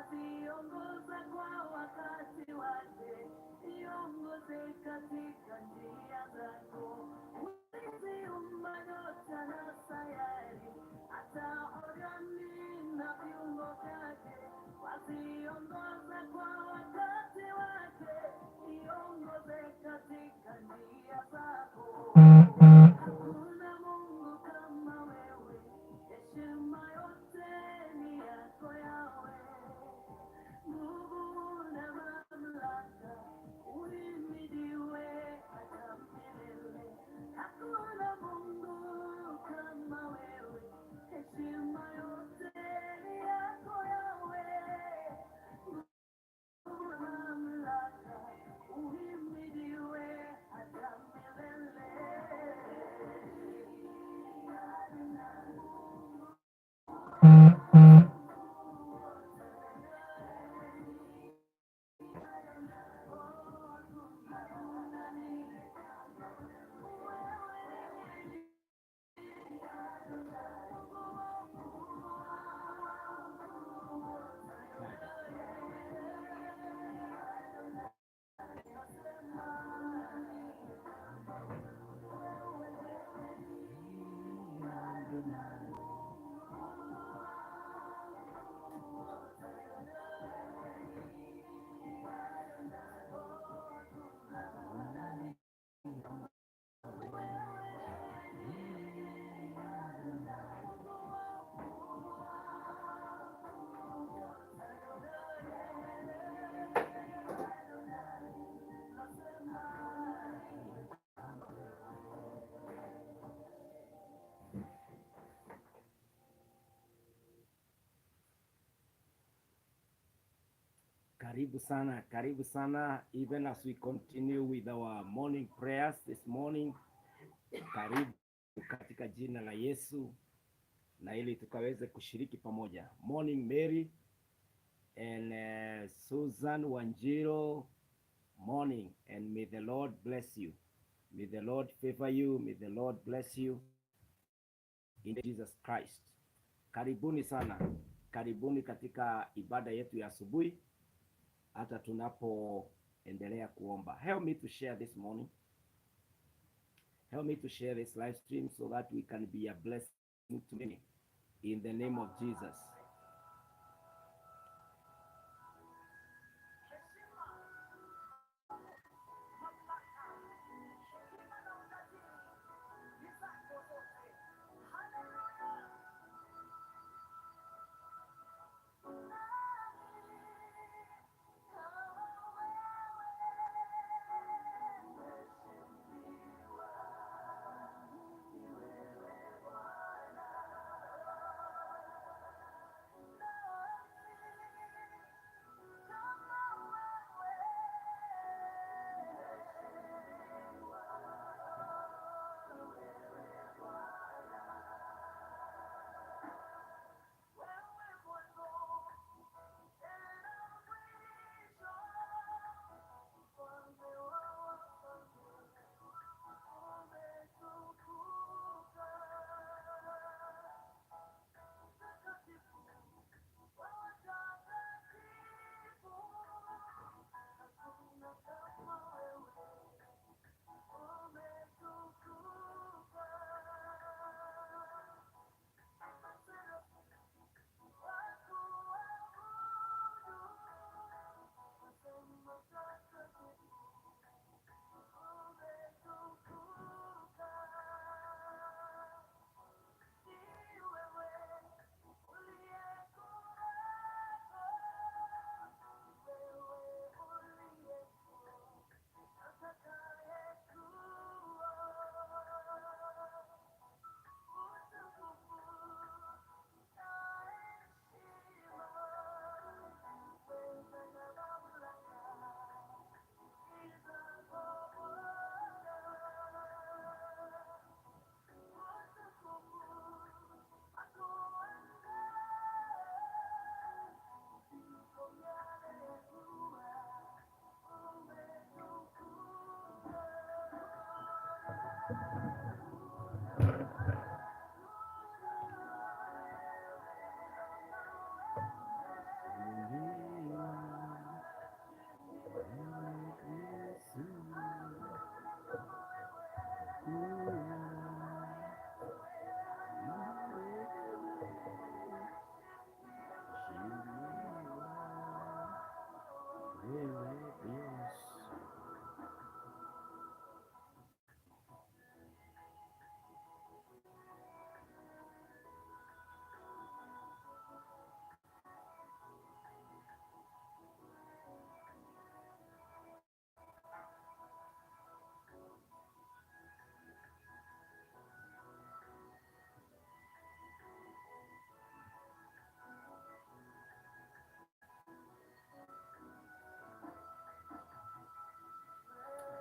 waziongoza kwa wakati wake, iongoze katika njia zako. Uliziumba nyota na sayari, hata organi na viungo vyake, waziongoza kwa wakati wake, iongoze katika njia zako. Hakuna Mungu kama wewe, heshima yote ni yako yawe. Nguvu na mamlaka uhimidiwe hata milele. Hakuna Mungu kama wewe, heshima yote ni yako yawe. Nguvu na mamlaka uhimidiwe hata milele. Karibu sana, even as we continue with our morning prayers this morning. Karibu katika jina la Yesu, na ili tukaweze kushiriki pamoja. Morning Mary and Susan Wanjiro, morning, and may the Lord bless you. May the Lord favor you. May the Lord bless you in Jesus Christ. Karibuni sana, karibuni katika ibada yetu ya asubuhi, hata tunapoendelea kuomba. Help me to share this morning. Help me to share this live stream so that we can be a blessing to many in the name of Jesus.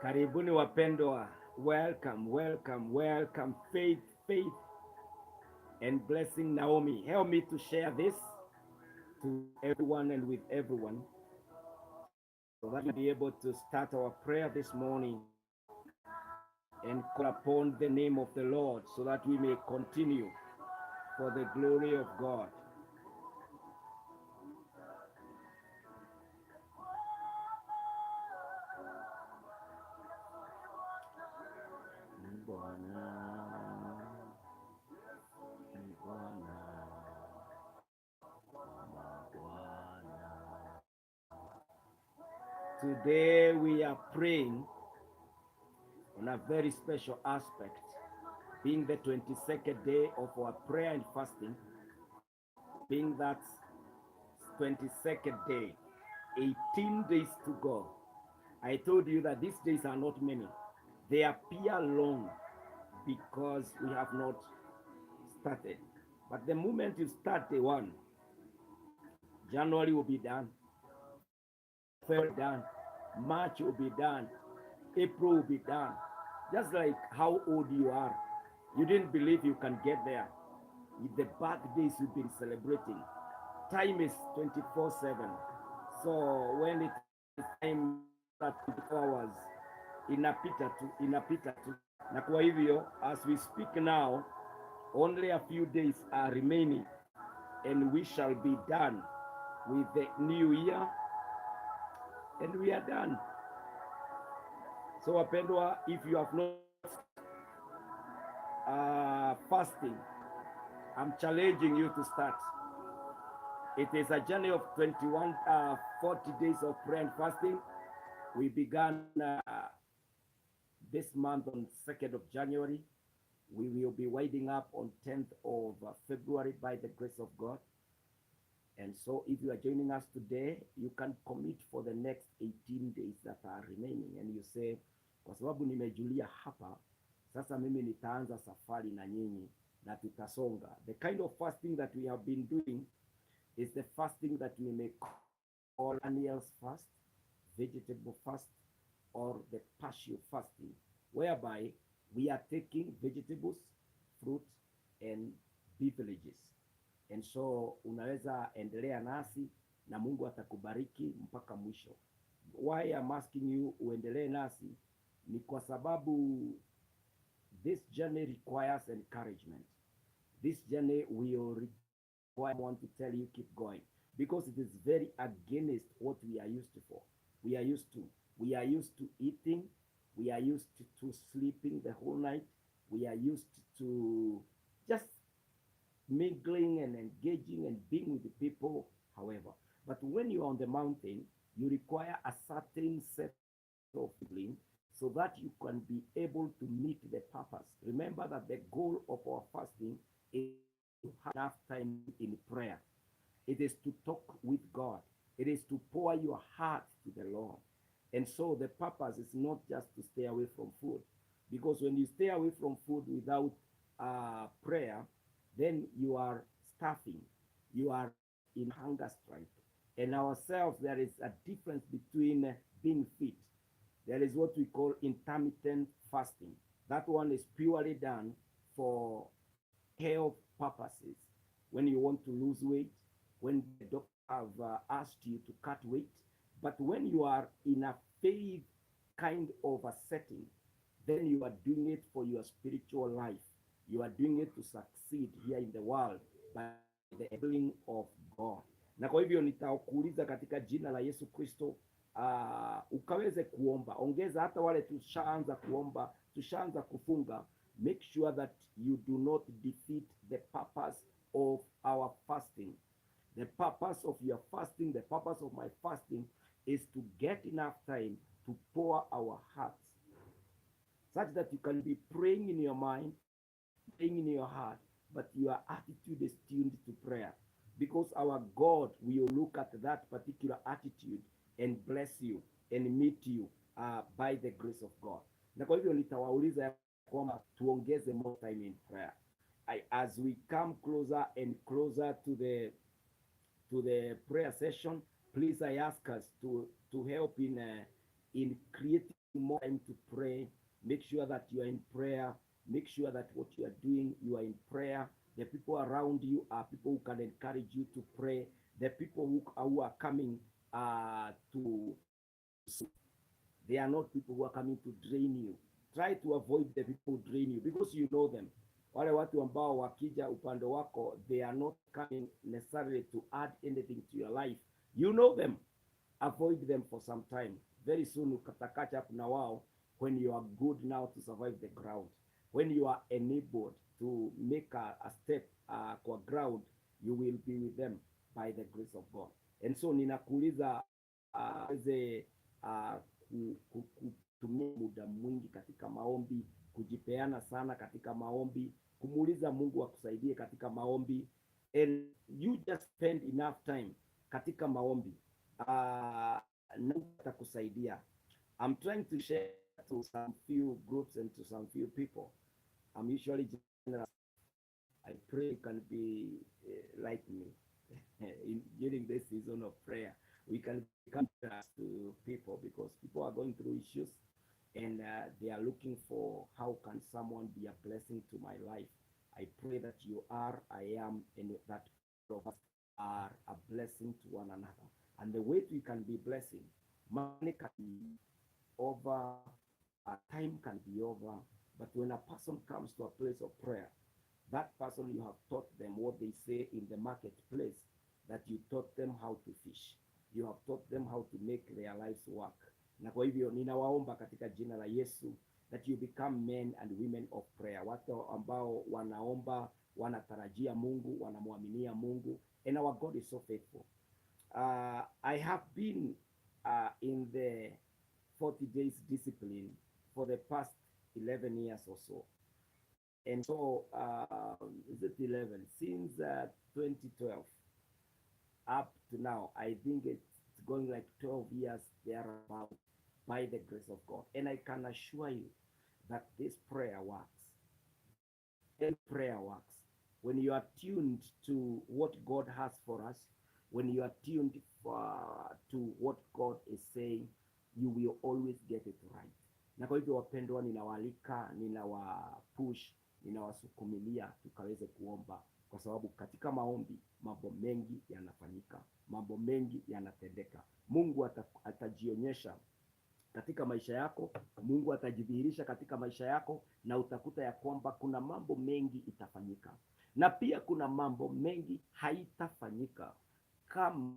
Karibuni wapendwa, welcome, welcome, welcome. Faith, faith, and blessing. Naomi, help me to share this to everyone and with everyone, so that we'll be able to start our prayer this morning and call upon the name of the Lord, so that we may continue for the glory of God. Today we are praying on a very special aspect, being the 22nd day of our prayer and fasting, being that 22nd day, 18 days to go. I told you that these days are not many. They appear long because we have not started. But the moment you start the one, January will be done, February done, March will be done, April will be done. Just like how old you are. You didn't believe you can get there. The birthdays you've been celebrating. Time is 24/7. So when it is time at 24 hours, inapita tu. Na kwa hivyo, as we speak now, only a few days are remaining and we shall be done with the new year, and we are done. So wapendwa, if you have not fasting, I'm challenging you to start. It is a journey of 40 days of prayer and fasting. We began this month on 2nd of January. We will be winding up on 10th of February by the grace of God. And so if you are joining us today, you can commit for the next 18 days that are remaining. And you say, kwa sababu nimejulia hapa, sasa mimi nitaanza safari na nyinyi na tutasonga. The kind of fasting that we have been doing is the fasting that we may call annual fast, vegetable fast, or the partial fasting, whereby we are taking vegetables, fruit, and beverages. And so unaweza endelea nasi na Mungu atakubariki mpaka mwisho. Why I'm asking you uendelee nasi ni kwa sababu this journey requires encouragement. This journey will require, I want to tell you, keep going, because it is very against what we are used to for. We are used to. We are used to eating. We are used to sleeping the whole night. We are used to just mingling and engaging and being with the people, however. But when you're on the mountain, you require a certain set of feeling so that you can be able to meet the purpose. Remember that the goal of our fasting is to have enough time in prayer. It is to talk with God. It is to pour your heart to the Lord. And so the purpose is not just to stay away from food. Because when you stay away from food without prayer, then you are starving. You are in hunger strike. And ourselves, there is a difference between being fit. There is what we call intermittent fasting. That one is purely done for health purposes. When you want to lose weight, when the doctor have asked you to cut weight. But when you are in a faith kind of a setting, then you are doing it for your spiritual life. You are doing it to succeed here in the world by the enabling of God. Na kwa hivyo nitakuuliza katika jina la Yesu Kristo, ukaweze kuomba. Ongeza hata wale tushaanza kuomba, tushaanza kufunga. Make sure that you do not defeat the purpose of our fasting. The purpose of your fasting, the purpose of my fasting is to get enough time to pour our hearts, such that you can be praying in your mind, praying in your heart, but your attitude is tuned to prayer. Because our God will look at that particular attitude and bless you and meet you by the grace of God. Na kwa hivyo nitawauliza ya kwamba tuongeze more time in prayer. As we come closer and closer to the prayer session, please I ask us to help in creating more time to pray. Make sure that you are in prayer. Make sure that what you are doing, you are in prayer. The people around you are people who can encourage you to pray. The people who are coming to they are not people who are coming to drain you. Try to avoid the people who drain you because you know them. Wale watu ambao wakija upande wako, they are not coming necessarily to add anything to your life. You know them. Avoid them for some time. Very soon ukata catch up na wao when you are good now to survive the ground. When you are enabled to make a step kwa ground, you will be with them by the grace of God. And so ninakuuliza weze kutumia muda mwingi katika maombi, kujipeana sana katika maombi, kumuuliza Mungu akusaidie katika maombi, and you just spend enough time katika maombi na atakusaidia. I'm trying to share to some few groups and to some few people. I'm usually generous. I pray you can be like me during this season of prayer. We can become to people because people are going through issues and they are looking for how can someone be a blessing to my life. I pray that you are, I am, and that all of us are a blessing to one another. And the way we can be blessing, money can be over, time can be over, but when a person comes to a place of prayer, that person you have taught them what they say in the marketplace, that you taught them how to fish, you have taught them how to make their lives work. Na kwa hivyo ninawaomba katika jina la Yesu that you become men and women of prayer, watu ambao wanaomba, wanatarajia Mungu, wanamwaminia Mungu, and our God is so faithful. I have been in the 40 days discipline for the past 11 years or so. And so, is it 11? Since 2012 up to now, I think it's going like 12 years thereabout by the grace of God. And I can assure you that this prayer works. And prayer works. When you are tuned to what God has for us, when you are tuned to what God is saying, you will always get it right. Na kwa hivyo wapendwa, ninawaalika, ninawapush, ninawasukumilia tukaweze kuomba, kwa sababu katika maombi mambo mengi yanafanyika, mambo mengi yanatendeka. Mungu atajionyesha katika maisha yako, Mungu atajidhihirisha katika maisha yako, na utakuta ya kwamba kuna mambo mengi itafanyika, na pia kuna mambo mengi haitafanyika kama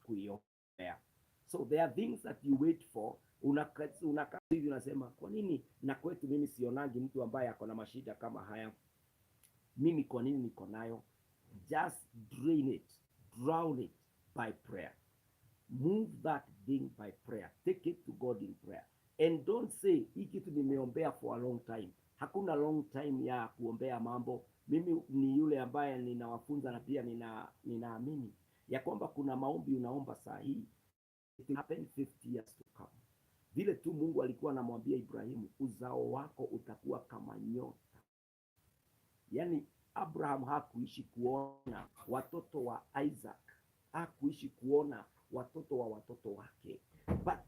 kuiombea. So there are things that you wait for. Unakaa hivi unasema, kwa nini na kwetu mimi sionangi mtu ambaye ako na mashida kama haya? Mimi kwa nini niko nayo? Just drain it, drown it by prayer. Move that thing by prayer. Take it to God in prayer. And don't say, hii kitu nimeombea for a long time. Hakuna long time ya kuombea mambo. Mimi ni yule ambaye ninawafunza na pia ninaamini ya kwamba kuna maombi unaomba saa hii, it will happen 50 years to come. Vile tu Mungu alikuwa anamwambia Ibrahimu, uzao wako utakuwa kama nyota. Yani Abraham hakuishi kuona watoto wa Isaac, hakuishi kuona watoto wa watoto wake, but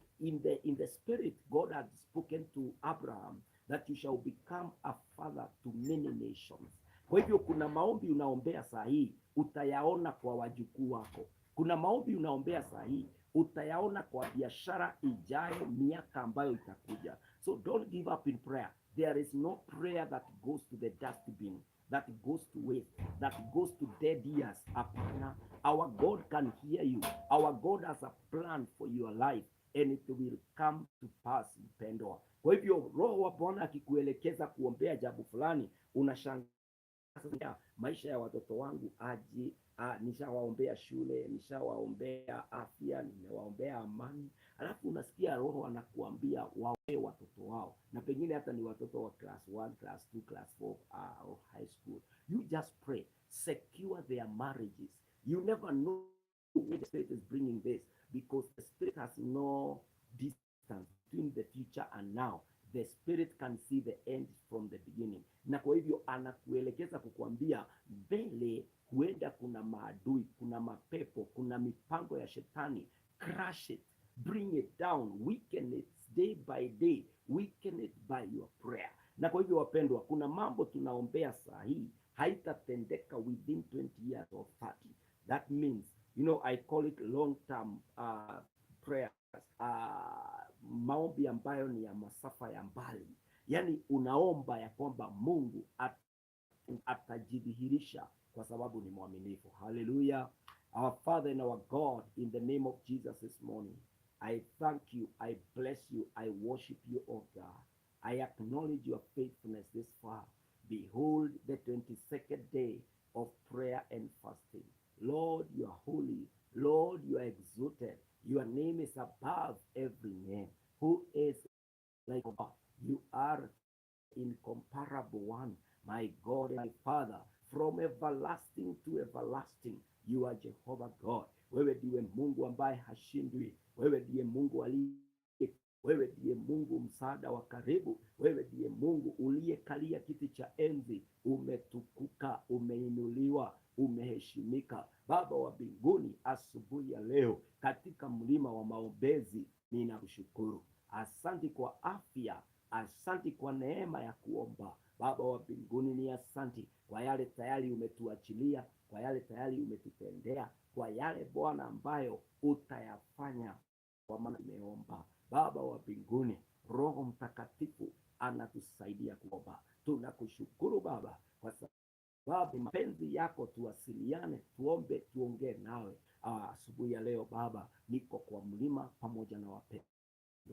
in the spirit God had spoken to Abraham that you shall become a father to many nations. Kwa hivyo kuna maombi unaombea saa hii, utayaona kwa wajukuu wako. Kuna maombi unaombea saa hii, utayaona kwa biashara ijayo, miaka ambayo itakuja. So don't give up in prayer. There is no prayer that goes to the dustbin, that goes to waste, that goes to dead ears. Hapana. Our God can hear you. Our God has a plan for your life, and it will come to pass, mpendwa. Kwa hivyo Roho wa Bwana akikuelekeza kuombea jambo fulani, unashangaa maisha ya watoto wangu aje, nishawaombea shule, nishawaombea afya, nimewaombea amani, alafu unasikia Roho anakuambia waombee watoto wao, na pengine hata ni watoto wa class 1, class 2, class 4 or high school. You just pray, secure their marriages. You never know where the Spirit is bringing this, because the Spirit has no distance between the future and now. The Spirit can see the end from the beginning. Na kwa hivyo anakuelekeza kukuambia mbele huenda kuna maadui, kuna mapepo, kuna mipango ya shetani. Crush it, bring it down, weaken it day by by day, weaken it by your prayer. Na kwa hivyo wapendwa, kuna mambo tunaombea saa hii haitatendeka within 20 years or 30. That means, I call it long term prayers, maombi ambayo ni ya masafa ya mbali. Yani unaomba ya kwamba Mungu atajidhihirisha kwa sababu ni mwaminifu. Hallelujah. Our Father and our God, in the name of Jesus this morning, I thank you, I bless you, I worship you, oh God. I acknowledge your faithfulness this far. Behold the 22nd day of prayer and fasting. Lord, you are holy. Lord, you are exalted. Your name is above every name. Who is like God? You are incomparable one, my God and my Father. From everlasting to everlasting, you are Jehovah God. Wewe ndiye Mungu ambaye hashindwi. Wewe ndiye Mungu aliye, wewe ndiye Mungu msaada wa karibu. Wewe ndiye Mungu uliyekalia kiti cha enzi. Umetukuka, umeinuliwa, umeheshimika. Baba wa mbinguni, asubuhi ya leo katika mlima wa maombezi ninakushukuru. Asante kwa afya, asante kwa neema ya kuomba. Baba wa mbinguni, ni asante kwa yale tayari umetuachilia, kwa yale tayari umetutendea, kwa yale Bwana ambayo utayafanya, kwa maana tumeomba. Baba wa mbinguni, Roho Mtakatifu anatusaidia kuomba. Tunakushukuru Baba kwa sababu mapenzi yako tuwasiliane, tuombe, tuongee nawe. Asubuhi ya leo Baba, niko kwa mlima pamoja na wapendwa.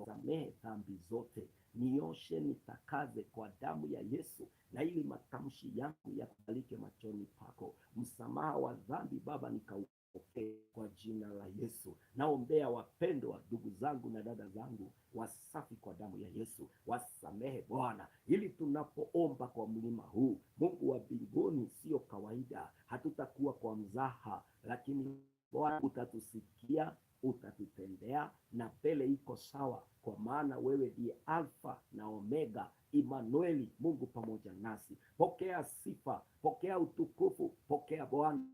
Samehe dhambi zote, nioshe, nitakaze kwa damu ya Yesu, na ili matamshi yangu yakubalike machoni pako. Msamaha wa dhambi Baba nikaupokee kwa jina la Yesu. Naombea wapendwa, ndugu zangu na dada zangu, wasafi kwa damu ya Yesu. Wasamehe Bwana, ili tunapoomba kwa mlima huu, Mungu wa mbinguni, sio kawaida, hatutakuwa kwa mzaha, lakini Bwana utatusikia, utatutendea, na mbele iko sawa, kwa maana wewe ndiye Alfa na Omega, Imanueli, Mungu pamoja nasi. Pokea sifa, pokea utukufu, pokea Bwana,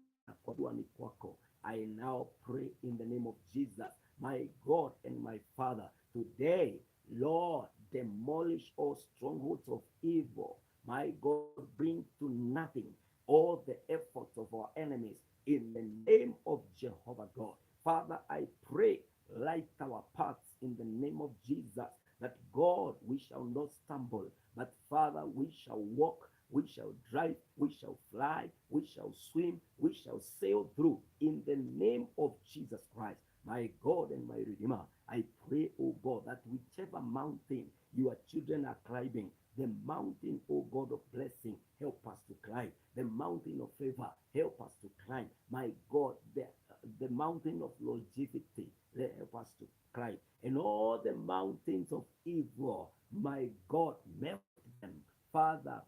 kwa kuwa ni kwako. I now pray in the name of Jesus, my God and my Father. Today, Lord, demolish all strongholds of evil. My God, bring to nothing all the efforts of our enemies in the name of Jehovah God. Father, I pray, light our paths in the name of Jesus, that God, we shall not stumble, but Father, we shall walk, we shall drive, we shall fly, we shall swim, we shall sail through in the name of Jesus Christ, my God and my Redeemer. I pray, oh God, that whichever mountain your children are climbing, the mountain, oh God, of blessing, help us to climb. The mountain of favor, help us to climb. My God, the mountain of longevity, help us to climb. And all the mountains of evil, my God, melt them. Father,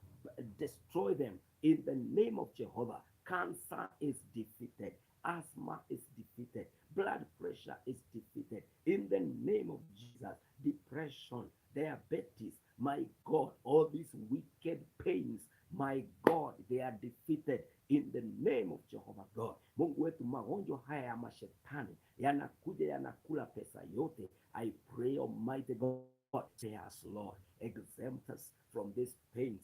destroy them in the name of Jehovah. Cancer is defeated. Asthma is defeated. Blood pressure is defeated. In the name of Jesus, depression, diabetes, my God, all these wicked pains, my God, they are defeated in the name of Jehovah God. Mungu wetu, magonjwa haya ya mashetani yanakuja yanakula pesa yote. I pray, Almighty God, save us, Lord. Exempt us from these pains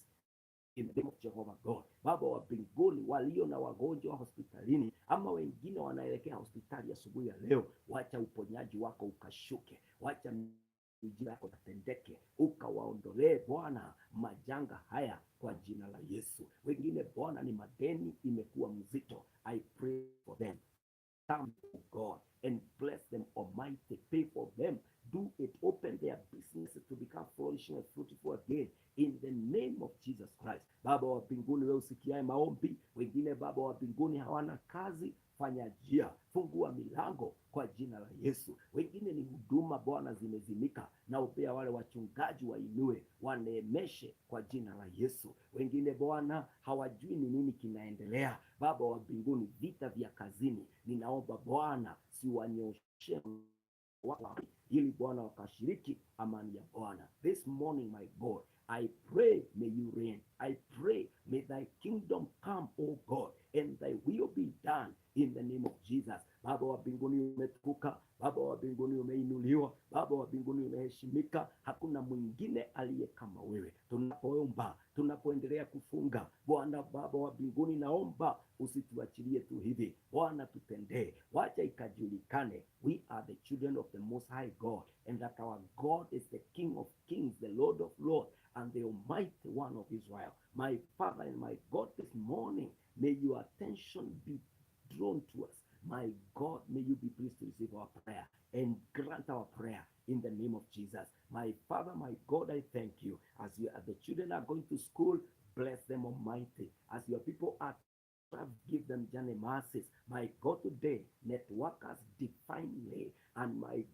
in the name of Jehovah God. Baba wa mbinguni, walio na wagonjwa hospitalini ama wengine wanaelekea hospitali asubuhi ya leo, wacha uponyaji wako ukashuke, wacha miujiza yako tatendeke, ukawaondolee Bwana majanga haya kwa jina la Yesu. Wengine Bwana ni madeni imekuwa mzito, I pray for them. Come to God and bless them, Almighty. Pay for them. Do it. Open their businesses to become flourishing and fruitful again in the name of Jesus Christ. Baba wa mbinguni, wewe usikiaye maombi, wengine Baba wa mbinguni hawana kazi, fanya njia, fungua milango kwa jina la Yesu. Wengine ni huduma Bwana zimezimika, na upea wale wachungaji wainue, waneemeshe kwa jina la Yesu. Wengine Bwana hawajui ni nini kinaendelea. Baba wa mbinguni, vita vya kazini, ninaomba Bwana siwanyoshe ili Bwana wakashiriki amani ya Bwana. This morning, my God, I pray, may you reign. I pray, may thy kingdom come, O God, and thy will be done in the name of Jesus. Baba wa mbinguni umetukuka, Baba wa mbinguni umeinuliwa, Baba wa mbinguni umeheshimika. hakuna mwingine aliye kama wewe. Tunapoomba, tunapoendelea kufunga, Bwana Baba wa mbinguni, naomba usituachilie tu hivi. Bwana, tutendee, wacha ikajulikane we are the children of the most high God, and that our God is the King of kings, the Lord of lords, and the Almighty One of Israel. My Father and my God, this morning, may your attention be drawn to us. My God, may you be pleased to receive our prayer and grant our prayer in the name of Jesus. My Father, my God, I thank you. As the children are going to school, bless them, Almighty. As your people are give them journey mercies. My God, today, network us divinely, and my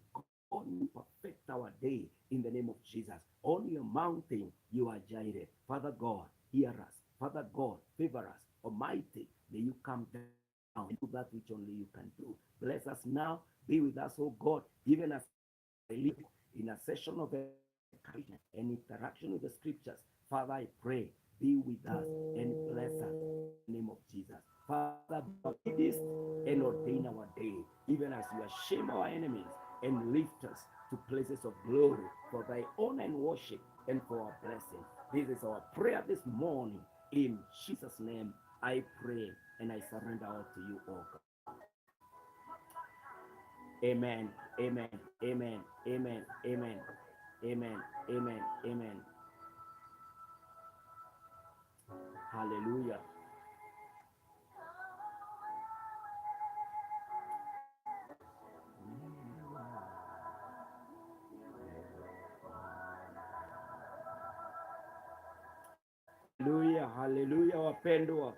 God, you perfect our day in the name of Jesus. On your mountain, you are Jireh. Father God, hear us. Father God, favor us. Almighty, may you come down and do that which only you can do. Bless us now. Be with us, oh God, even as I live in a session of encouragement and interaction with the scriptures. Father, I pray, be with us and bless us in the name of Jesus. Father, be this and ordain our day, even as you shame our enemies and lift us to places of glory for thy honor and worship and for our blessing. This is our prayer this morning. In Jesus' name, I pray and I surrender all to you, oh God. Amen. Amen. Amen. Amen. Amen. Amen. Amen. Amen. Hallelujah. Hallelujah. Hallelujah, wapendwa.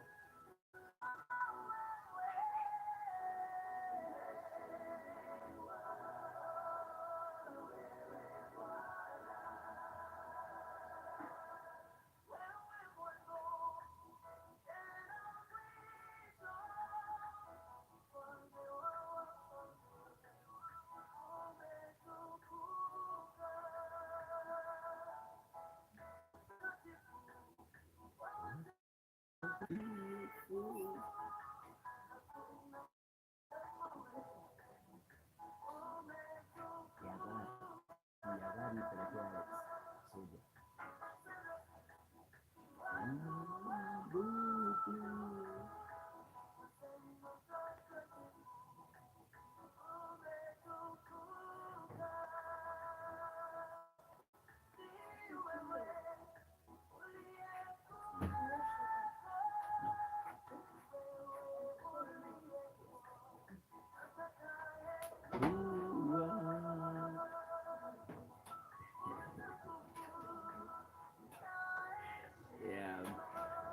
Yeah,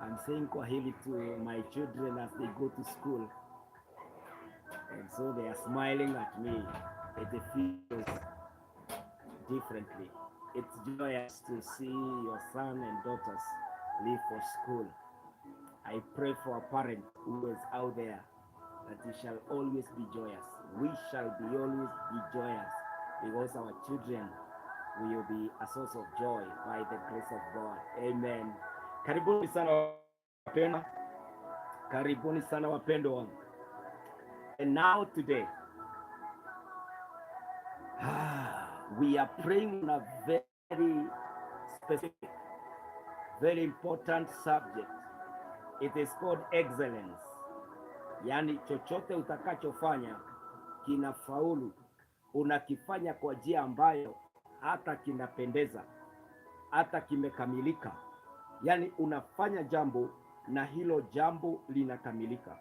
I'm saying Kwahili to my children as they go to school, and so they are smiling at me. It feels differently. It's joyous to see your son and daughters leave for school. I pray for a parent who is out there that he shall always be joyous. We shall be always be joyous because our children will be a source of joy by the grace of God. Amen. Karibuni sana wapendwa. Karibuni sana wapendwa wangu. And now today, we are praying on a very specific, very important subject. It is called excellence. Yaani chochote utakachofanya kinafaulu, unakifanya kwa njia ambayo hata kinapendeza, hata kimekamilika. Yaani unafanya jambo na hilo jambo linakamilika.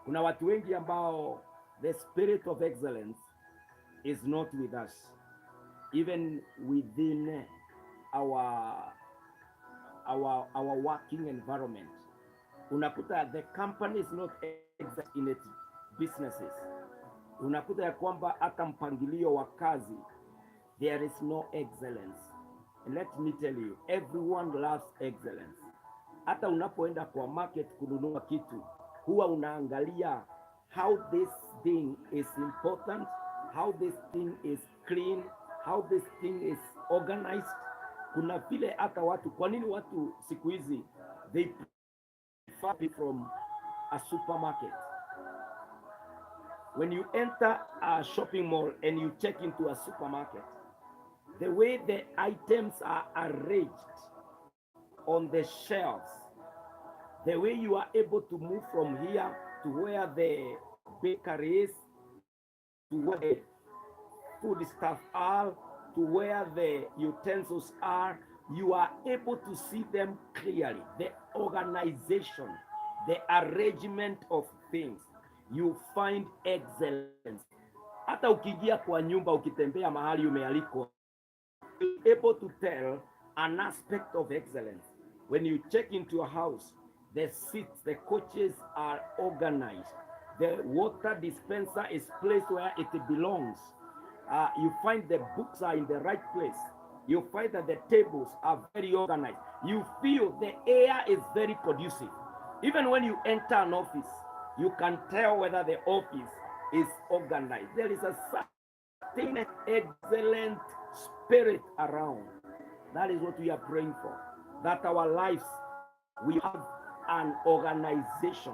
Kuna watu wengi ambao the spirit of excellence is not with us, even within our working environment. Unakuta the company is not excellent in its businesses. Unakuta ya kwamba hata mpangilio wa kazi, there is no excellence. And let me tell you, everyone loves excellence. Hata unapoenda kwa market kununua kitu, huwa unaangalia how this thing is important, how this thing is clean, how this thing is organized. Kuna vile hata watu, kwa nini watu siku hizi they prefer from a supermarket? When you enter a shopping mall and you check into a supermarket, the way the items are arranged on the shelves, the way you are able to move from here to where the bakery is, to where the food stuff are, to where the utensils are, you are able to see them clearly. The organization, the arrangement of things, you find excellence. Hata ukiingia kwa nyumba, ukitembea mahali umealikwa, you're able to tell an aspect of excellence. When you check into your house, the seats, the couches are organized. The water dispenser is placed where it belongs. You find the books are in the right place. You find that the tables are very organized. You feel the air is very conducive. Even when you enter an office, you can tell whether the office is organized. There is a certain excellent spirit around. That is what we are praying for. That our lives, we have an organization.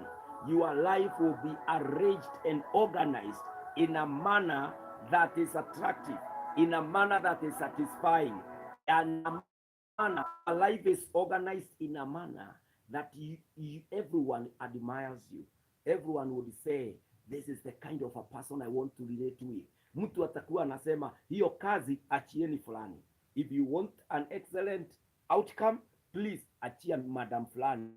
Your life will be arranged and organized in a manner that is attractive, in a manner that is satisfying, and a manner, a life is organized in a manner that everyone admires you. Everyone would say, this is the kind of a person I want to relate with. Mtu atakuwa anasema hiyo kazi achieni fulani. If you want an excellent outcome, please achia madam fulani,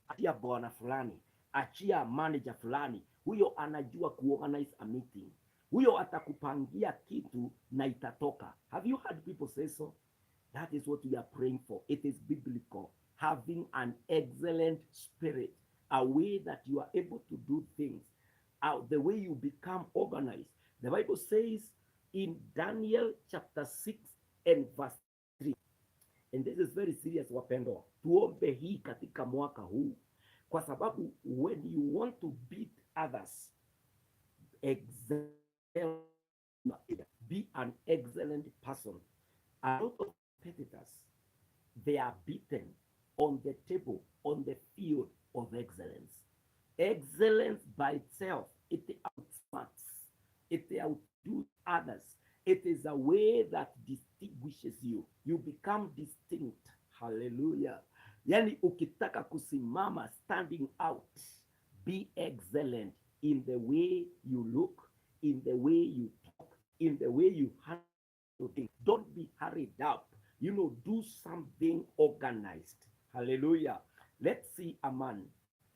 achia bwana fulani, achia manager fulani. Huyo anajua kuorganize a meeting. Huyo atakupangia kitu na itatoka. Have you heard people say so? That is what we are praying for. It is biblical. Having an excellent spirit, a way that you are able to do things, the way you become organized. The Bible says in Daniel chapter 6 and verse 3, and this is very serious wapendwa, tuombe hii katika mwaka huu, kwa sababu when you want to beat others, be an excellent person. A lot of competitors, they are beaten on the table, on the field of excellence. Excellence by itself, it outsmarts, it outdoes others. It is a way that distinguishes you. You become distinct. Hallelujah. Yani ukitaka kusimama, standing out, be excellent in the way you look, in the way you talk, in the way you handle things. Don't be hurried up. Do something organized. Hallelujah. Let's see a man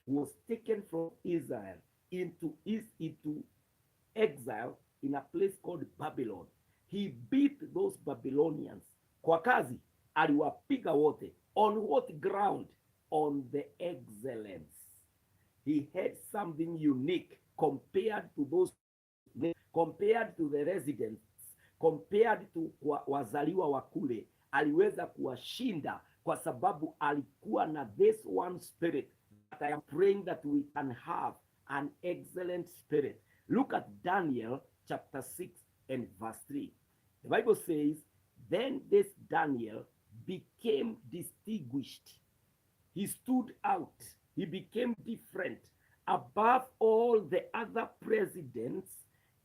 who was taken from Israel into exile in a place called Babylon. He beat those Babylonians. Kwa kazi, aliwapiga wote. On what ground? On the excellence. He had something unique compared to those, compared to the residents, compared to wazaliwa wa kule. Aliweza kuwashinda kwa sababu alikuwa na this one spirit. That I am praying that we can have an excellent spirit. Look at Daniel chapter 6 and verse 3. The Bible says, then this Daniel became distinguished. He stood out. He became different above all the other presidents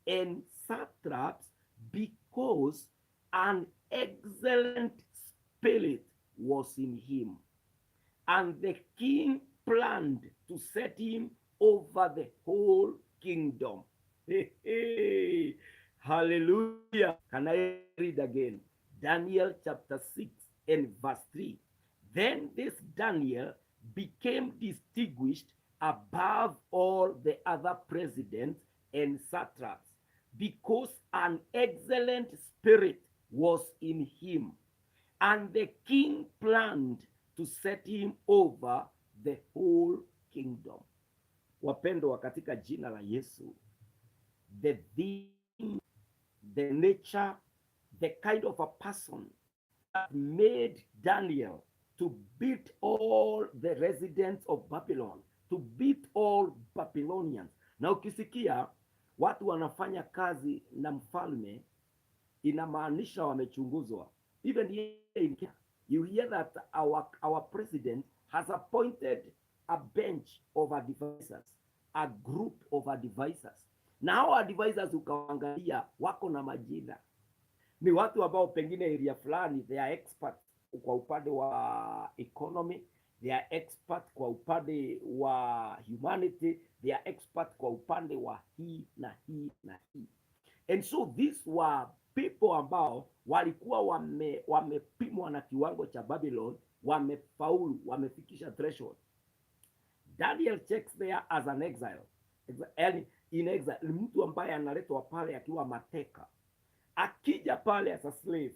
and satraps because an excellent spirit was in him. And the king planned to set him over the whole kingdom. Hey, hey. Hallelujah. Can I read again? Daniel chapter 6 and verse 3. Then this Daniel became distinguished above all the other presidents and satraps because an excellent spirit was in him. And the king planned to set him over the whole kingdom. Wapendwa katika jina la Yesu, the thing, the nature, the kind of a person that made Daniel to beat all the residents of Babylon, to beat all Babylonians. Na ukisikia watu wanafanya kazi na mfalme, inamaanisha wamechunguzwa. Even here in Kenya, you hear that our president has appointed a bench of advisors, a group of advisors. Na hao advisors ukaangalia wako na majina. Ni watu ambao pengine area fulani they are expert kwa upande wa economy, they are expert kwa upande wa humanity, they are expert kwa upande wa hii na hii na hii. And so these were people ambao walikuwa wamepimwa na kiwango cha Babylon, wamefaulu, wamefikisha threshold. Daniel checks there as an exile. Yani in exile, ni mtu ambaye analetwa pale akiwa mateka. Akija pale as a slave,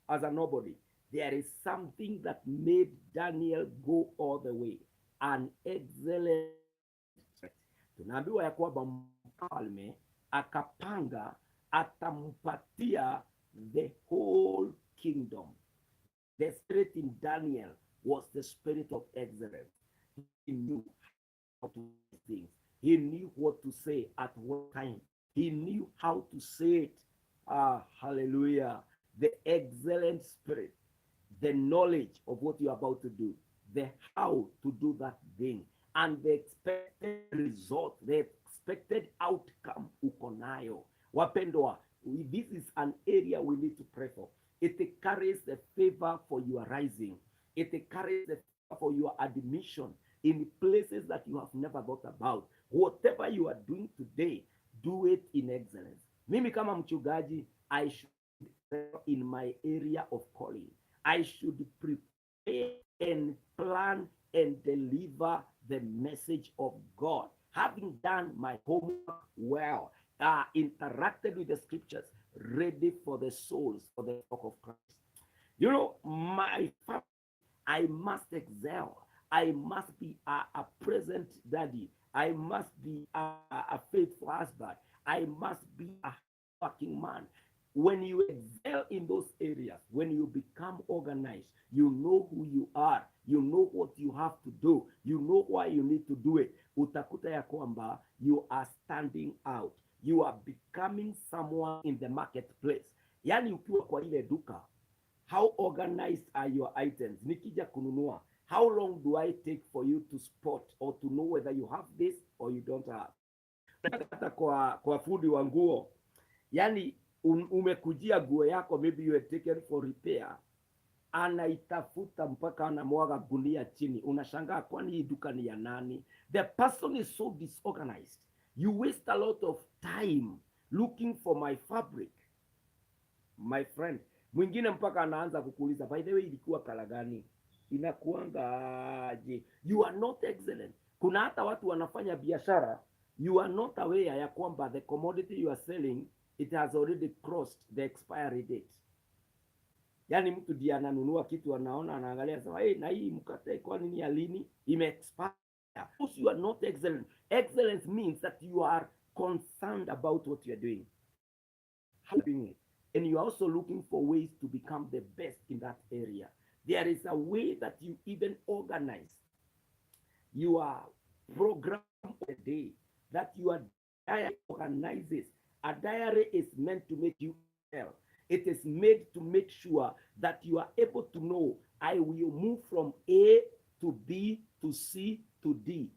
as a nobody, there is something that made Daniel go all the way. An excellent. Tunaambiwa ya kwamba mfalme akapanga atampatia the whole kingdom. The spirit in Daniel was the spirit of excellence. He knew how to do things. He knew what to say at what time. He knew how to say it. Hallelujah. The excellent spirit, the knowledge of what you're about to do, the how to do that thing, and the expected result, the expected outcome uko nayo. Wapendwa, this is an area we need to pray for. It carries the favor for your rising. It carries the favor for your admission in places that you have never thought about. Whatever you are doing today, do it in excellence. Mimi kama mchungaji, I should in my area of calling. I should prepare and plan and deliver the message of God. Having done my homework well, interacted with the scriptures, ready for the souls, for the work of Christ. You know, my family, I must excel. I must be a present daddy. I must be a faithful husband. I must be a working man. When you excel in those areas, when you become organized, you know who you are, you know what you have to do, you know why you need to do it. Utakuta ya kwamba you are standing out. You are becoming someone in the marketplace. Yani ukiwa kwa ile duka, how organized are your items? Nikija kununua, how long do I take for you to spot or to know whether you have this or you don't have? Hata kwa fundi wa nguo, yani umekujia nguo yako, maybe you are taken for repair, anaitafuta mpaka anamwaga gunia chini, unashangaa kwani hii duka ni ya nani? The person is so disorganized. You waste a lot of time looking for my fabric, my friend. Mwingine mpaka anaanza kukuuliza, by the way, ilikuwa kala gani, inakuangaje? You are not excellent. Kuna hata watu wanafanya biashara, you are not aware ya kwamba the commodity you are selling, it has already crossed the expiry date. Yani mtu ndiye ananunua kitu, anaona, anaangalia, sema hey, na hii mkate kwa nini ya lini ime-expire? Because you are not excellent. Excellence means that you are concerned about what you are doing, how you are doing it, and you are also looking for ways to become the best in that area. There is a way that you even organize your program of the day, that your diary organizes. A diary is meant to make you well. It is made to make sure that you are able to know, I will move from A to B to C to D.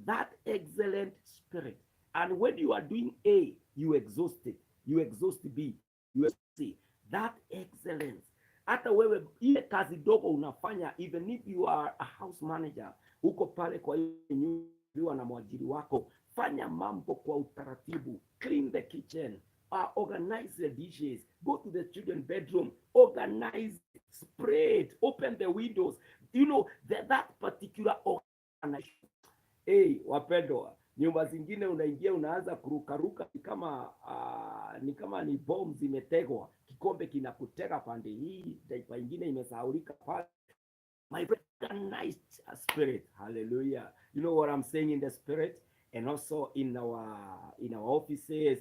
That excellent spirit. And when you are doing A, you exhaust it. You exhaust B. You exhaust C. That excellence. Hata wewe ile kazi dogo unafanya, even if you are a house manager, uko pale kwa nyumba na mwajiri wako, fanya mambo kwa utaratibu. Clean the kitchen. Organize the dishes, go to the children's bedroom, organize, spread, open the windows. You know, that particular organization. Hey, wapendwa, nyumba zingine unaingia unaanza kurukaruka ni kama ni bomb zimetegwa, kikombe kinakutega pande hii, taifa ingine imesahaulika pale. My recognized spirit, hallelujah. You know what I'm saying in the spirit, and also in our offices,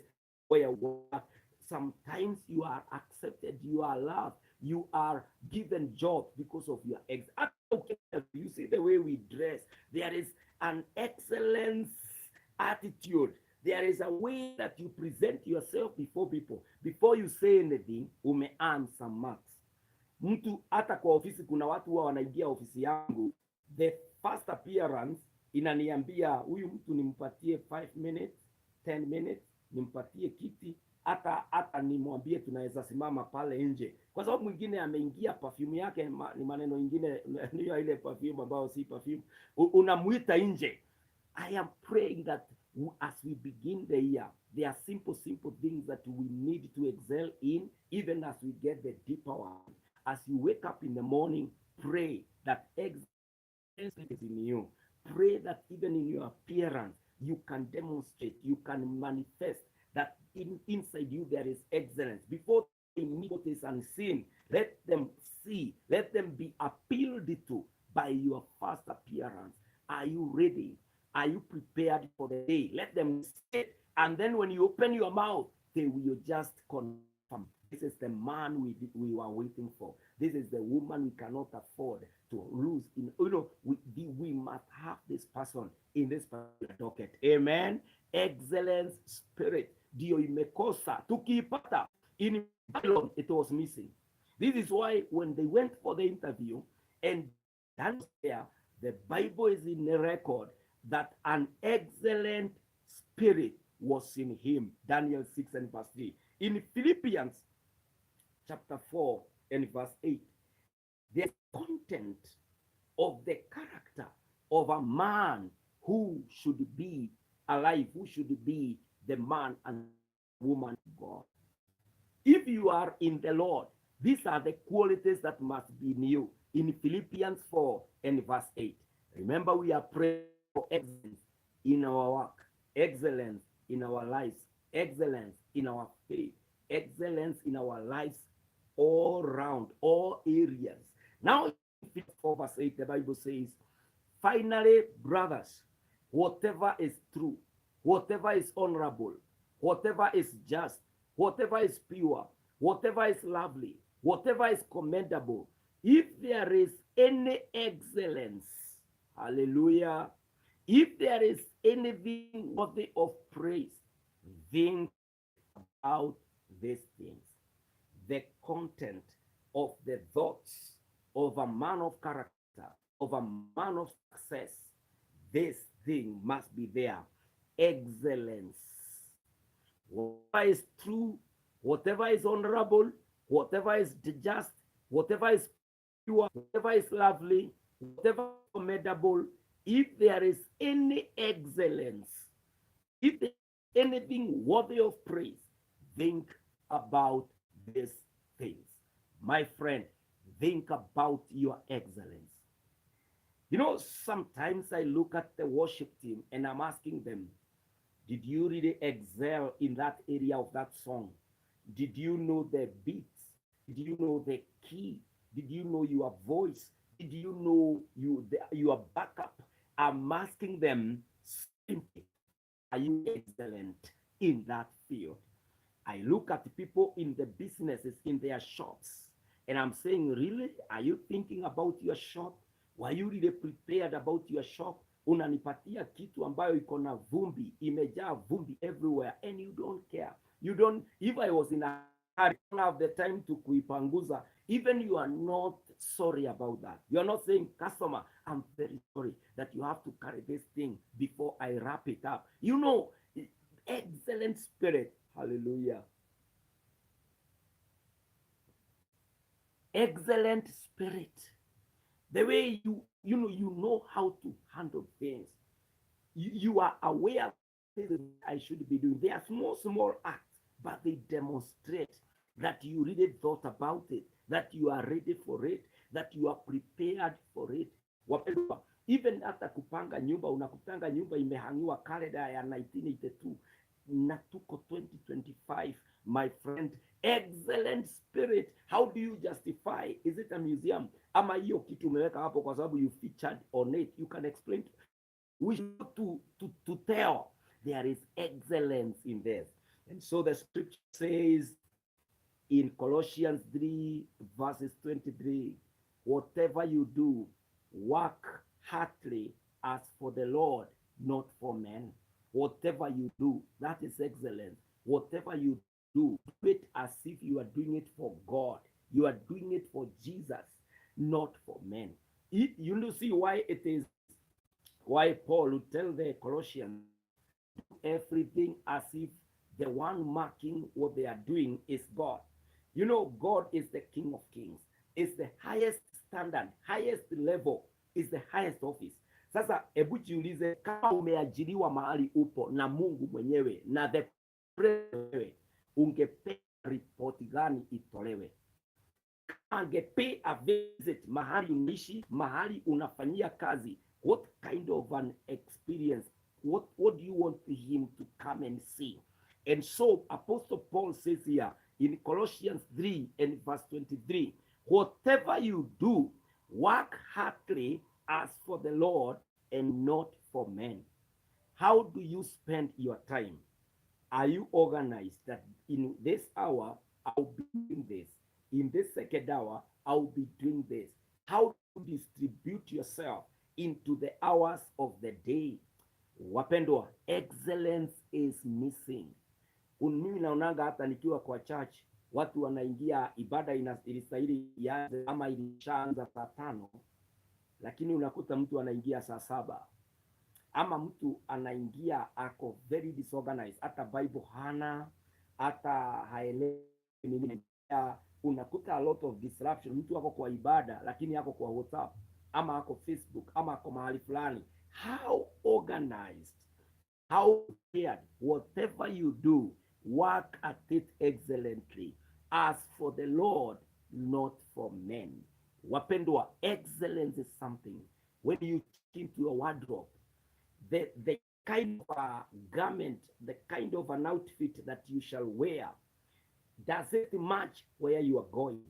where you work. Sometimes you are accepted, you are loved, you are given jobs because of your ex. You see the way we dress, there is an excellence attitude. There is a way that you present yourself before people. Before you say anything, earn some marks. Mtu hata kwa ofisi, kuna watu huwa wanaingia ofisi yangu, the first appearance inaniambia huyu mtu nimpatie 5 minutes, 10 minutes, nimpatie kiti, hata nimwambie tunaweza simama pale nje, kwa sababu mwingine ameingia perfume yake ni maneno ingine ndio ile perfume ambayo si perfume, unamuita nje. I am praying that as we begin the year, there are simple things that we need to excel in, even as we get the deeper one. As you wake up in the morning, pray that excellence is in you. Pray that even in your appearance, you can demonstrate, you can manifest that inside you there is excellence. Before they meet what is unseen, let them see, let them be appealed to by your first appearance. Are you ready? Are you prepared for the day? Let them sit, and then when you open your mouth, they will just confirm. This is the man we were waiting for. This is the woman we cannot afford to lose. We must have this person in this particular docket. Amen. Excellence spirit. Dio imekosa. Tukiipata. In Babylon, it was missing. This is why when they went for the interview, and that's there, the Bible is in the record that an excellent spirit was in him. Daniel 6 and verse 3. In Philippians chapter 4 and verse 8, the content of the character of a man who should be alive, who should be the man and woman of God. If you are in the Lord, these are the qualities that must be in you. In Philippians 4 and verse 8. Remember, we are praying for excellence in our work, excellence in our lives, excellence in our faith, excellence in our lives all round, all areas. Now, in Philippians 4 verse 8, the Bible says, finally, brothers, whatever is true, whatever is honorable, whatever is just, whatever is pure, whatever is lovely, whatever is commendable, if there is any excellence, hallelujah, if there is anything worthy of praise, think about these things. The content of the thoughts of a man of character, of a man of success, this thing must be there. Excellence. Whatever is true, whatever is honorable, whatever is just, whatever is pure, whatever is lovely, whatever is commendable, if there is any excellence, if there is anything worthy of praise, think about these things. My friend, think about your excellence. You know, sometimes I look at the worship team and I'm asking them, did you really excel in that area of that song? Did you know the beats? Did you know the key? Did you know your voice? Did you know your backup? I'm asking them simply, are you excellent in that field? I look at people in the businesses, in their shops, and I'm saying, really, are you thinking about your shop? Were you really prepared about your shop? Unanipatia kitu ambayo iko na vumbi, imejaa vumbi everywhere, and you don't care. You don't, if I was in a hurry, I don't have the time to kuipanguza, even you are not sorry about that. You are not saying, customer, I'm very sorry that you have to carry this thing before I wrap it up. You know, excellent spirit. Hallelujah. Excellent spirit. The way you know how to handle things. You are aware that I should be doing. They are small acts, but they demonstrate that you really thought about it, that you are ready for it, that you are prepared for it. Even hata kupanga nyumba, unakupanga nyumba imehangiwa kalenda ya 1982 na tuko 2025, my friend. Excellent spirit. How do you justify? Is it a museum? Ama hiyo kitu umeweka hapo kwa sababu you featured on it? You can explain. We should to tell there is excellence in this. And so the scripture says in Colossians 3 verses 23, whatever you do, work heartily as for the Lord, not for men. Whatever you do, that is excellence. Whatever you do it as if you are doing it for God. You are doing it for Jesus, not for men. You see why it is, why Paul would tell the Colossians, everything as if The one marking what they are doing is God. You know, God is the King of Kings. Is the highest standard, highest level, is the highest office. Sasa hebu jiulize, kama umeajiriwa mahali upo na Mungu mwenyewe na the president, ungepea ripoti gani itolewe? Angepay a visit mahali unaishi, mahali unafanyia kazi, what kind of an experience, what do you want him to come and see? And so Apostle Paul says here in Colossians 3 and verse 23, whatever you do, work heartily as for the Lord and not for men. How do you spend your time? Are you organized that in this hour I'll be doing this, in this second hour I'll be doing this? How to distribute yourself into the hours of the day? Wapendwa, excellence is missing. Mimi naonanga hata nikiwa kwa church watu wanaingia ibada ilistahili ianze ama ilishaanza saa 5, lakini unakuta mtu anaingia saa 7, ama mtu anaingia ako very disorganized, hata Bible hana, hata haelewi nini. Unakuta a lot of disruption. Mtu ako kwa ibada lakini ako kwa WhatsApp ama ako Facebook ama ako mahali fulani. How organized, how prepared? Whatever you do, work at it excellently as for the Lord, not for men. Wapendwa, excellence is something. When you check into your wardrobe, the kind of a garment, the kind of an outfit that you shall wear, does it match where you are going?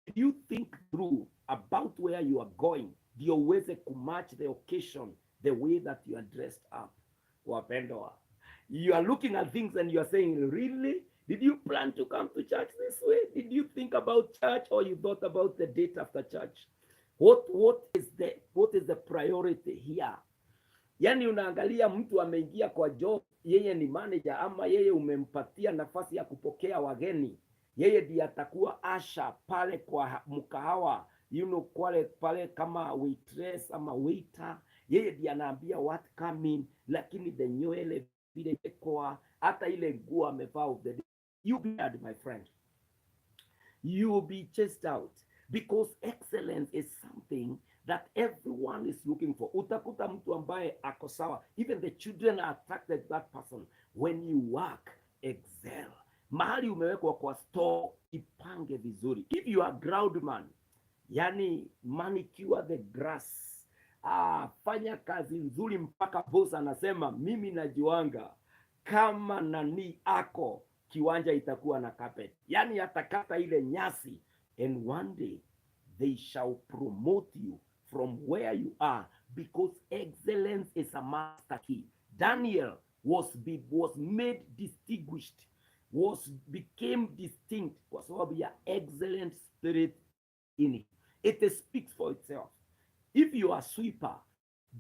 Do you think through about where you are going? Do you uweze kumatch the occasion, the way that you are dressed up? Wapendwa, you are looking at things and you are saying, really? Did you plan to come to church this way? Did you think about church, or you thought about the date after church? What is the priority here? Yani unaangalia mtu ameingia kwa job, yeye ni manager, ama yeye umempatia nafasi ya kupokea wageni, yeye ndiye atakuwa asha pale kwa mkahawa, pale kama waitress ama waiter, yeye ndiye anaambia what come in, lakini the nywele vile kwa hata ile nguo amevaa of the day, you be bad, my friend, you will be chased out, because excellence is something that everyone is looking for. Utakuta mtu ambaye ako sawa, even the children are attracted to that person. When you work, excel. Mahali umewekwa kwa store, ipange vizuri. If you are groundman, yani manicure the grass, fanya kazi nzuri mpaka boss anasema mimi najuanga kama nani ako kiwanja itakuwa na carpet, yani atakata ile nyasi, and one day they shall promote you from where you are, because excellence is a master key. Daniel was made distinguished, became distinct kwa sababu ya excellent spirit in it. It speaks for itself. If you are sweeper,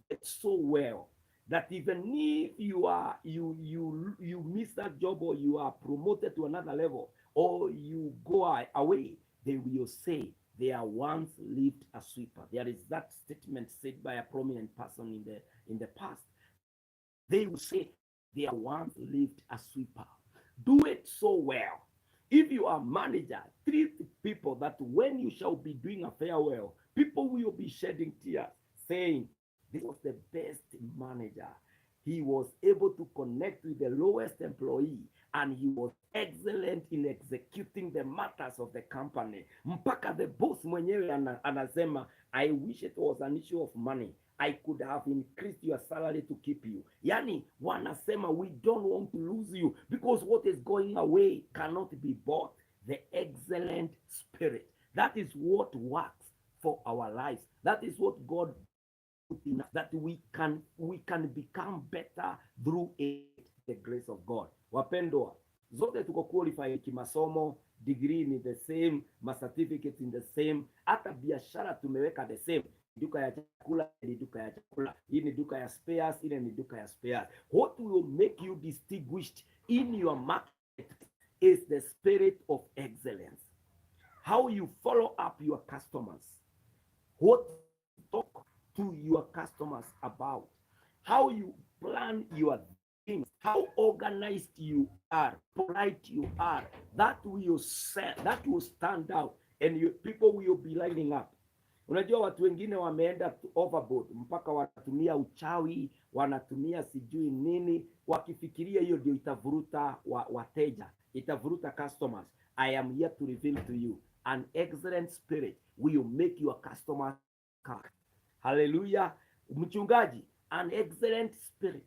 get so well that even if you miss that job, or you are promoted to another level, or you go away, they will say they are once lived a sweeper. There is that statement said by a prominent person in the past. They will say they are once lived a sweeper. Do it so well. If you are manager, treat people that when you shall be doing a farewell, people will be shedding tears, saying, this was the best manager. He was able to connect with the lowest employee, and he was excellent in executing the matters of the company. Mpaka the boss mwenyewe anasema, I wish it was an issue of money. I could have increased your salary to keep you. Yani, wanasema, we don't want to lose you, because what is going away cannot be bought. The excellent spirit. That is what works for our lives. That is what God put in us, that we can become better through it, the grace of God. Wapendwa, zote tuko qualified kimasomo, degree ni the same, ma certificates in the same, hata biashara tumeweka the same. Duka ya chakula ni duka ya chakula, hii ni duka ya spares, ile ni duka ya spares. What will make you distinguished in your market is the spirit of excellence. How you follow up your customers, what you talk to your customers about, how you plan your things, how organized you are, polite you are, that will stand out and people will be lining up. Unajua watu wengine wameenda overboard mpaka wanatumia uchawi, wanatumia sijui nini, wakifikiria hiyo ndio itavuruta wateja, itavuruta customers. I am here to reveal to you an excellent spirit will make your customers come. Hallelujah. Mchungaji, an excellent spirit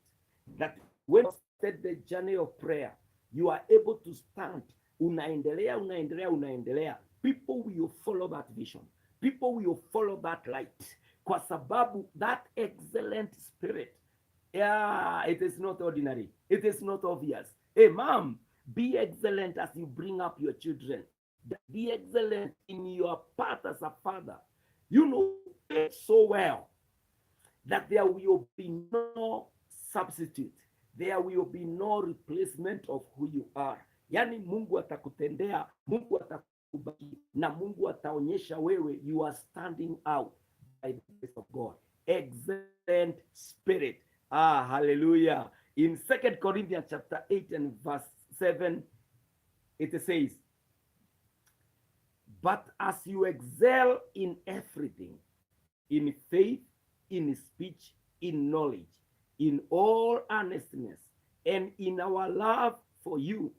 that when you start the journey of prayer, you are able to stand. Unaendelea. People will follow that vision. People will follow that light. Kwa sababu that excellent spirit, yeah, it is not ordinary. It is not obvious. Hey, mom, be excellent as you bring up your children. Be excellent in your path as a father. You know it so well that there will be no substitute. There will be no replacement of who you are. Yani Mungu atakutendea, Mungu atakubaki, na Mungu ataonyesha wewe you are standing out by the grace of God. Excellent spirit. Hallelujah. In 2 Corinthians chapter 8 and verse 7, it says, but as you excel in everything, in faith, in speech, in knowledge, in all earnestness, and in our love for you,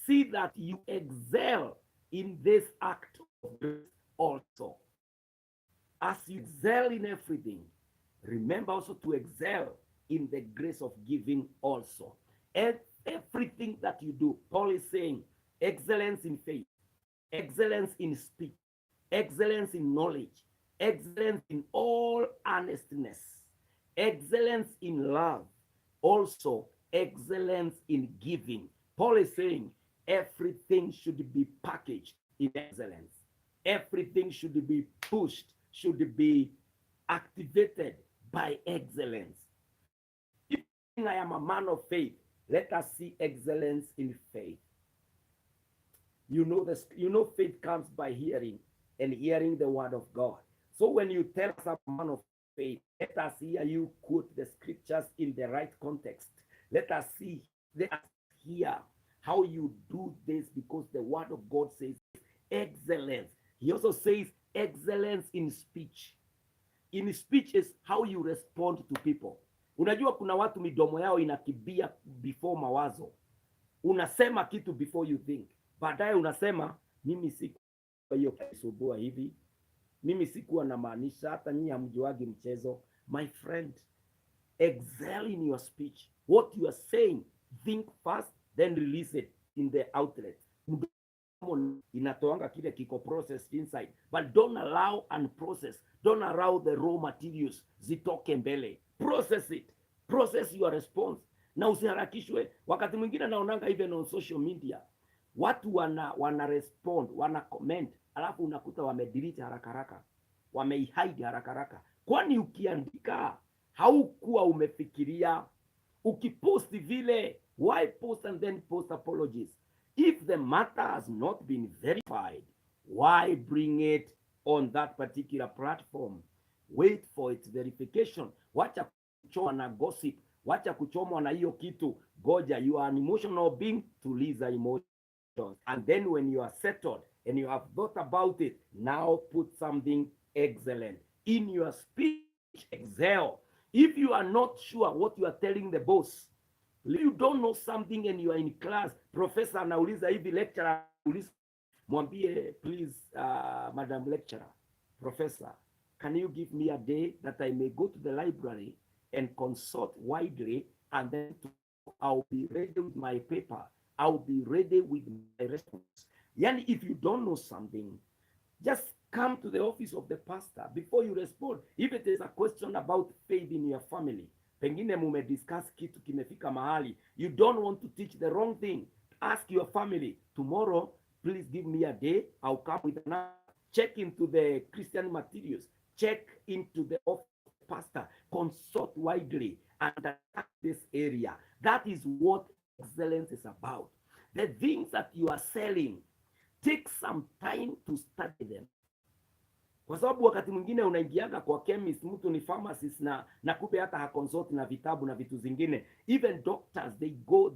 see that you excel in this act of grace also. As you excel in everything, remember also to excel in the grace of giving also. And everything that you do, Paul is saying, excellence in faith, excellence in speech, excellence in knowledge, excellence in all earnestness, excellence in love, also excellence in giving. Paul is saying everything should be packaged in excellence. Everything should be pushed, should be activated by excellence. If I am a man of faith, let us see excellence in faith. You know this. You know faith comes by hearing, and hearing the word of God. So when you tell us a man of faith, let us hear you quote the scriptures in the right context. Let us hear how you do this, because the word of God says excellence. He also says excellence in speech. In speech is how you respond to people. Unajua kuna watu midomo yao inakibia before mawazo. Unasema kitu before you think. Baadaye unasema mimi siku hiyo kisubua hivi. Mimi sikuwa namaanisha, hata nyinyi hamjuagi mchezo. My friend, excel in your speech. What you are saying, think fast, then release it in the outlet. Inatoanga kile kiko processed inside, but don't allow unprocessed. Don't allow the raw materials zitoke mbele. Process it. Process your response. Na usiharakishwe. Wakati mwingine naonanga even on social media, watu wana respond, wana comment, alafu unakuta wamedelete haraka haraka, wameihide haraka haraka. Kwani ukiandika haukuwa umefikiria? Ukipost vile, why post and then post apologies? If the matter has not been verified, why bring it on that particular platform? Wait for its verification. Wacha kuchoma na gossip, wacha kuchomwa na hiyo kitu. Goja, you are an emotional being, tuliza emotions. And then when you are settled and you have thought about it, now put something excellent. In your speech, excel. If you are not sure what you are telling the boss, you don't know something and you are in class, professor anauliza hivi, lecturer anauliza, mwambie please, madam lecturer, professor, can you give me a day that I may go to the library and consult widely, and then I'll be ready with my paper, I'll be ready with my response. Yani, if you don't know something, just come to the office of the pastor before you respond. If it is a question about faith in your family, pengine mumediscuss kitu kimefika mahali, you don't want to teach the wrong thing, ask your family, tomorrow, please give me a day, I'll come with another. Check into the Christian materials, check into the office of the pastor, consult widely, and attack this area. That is what excellence is about. The things that you are selling, take some time to study them. kwa sababu wakati mwingine unaingiaga kwa chemist, mtu ni pharmacist na kupe hata hakonsult na vitabu na vitu zingine. Even doctors,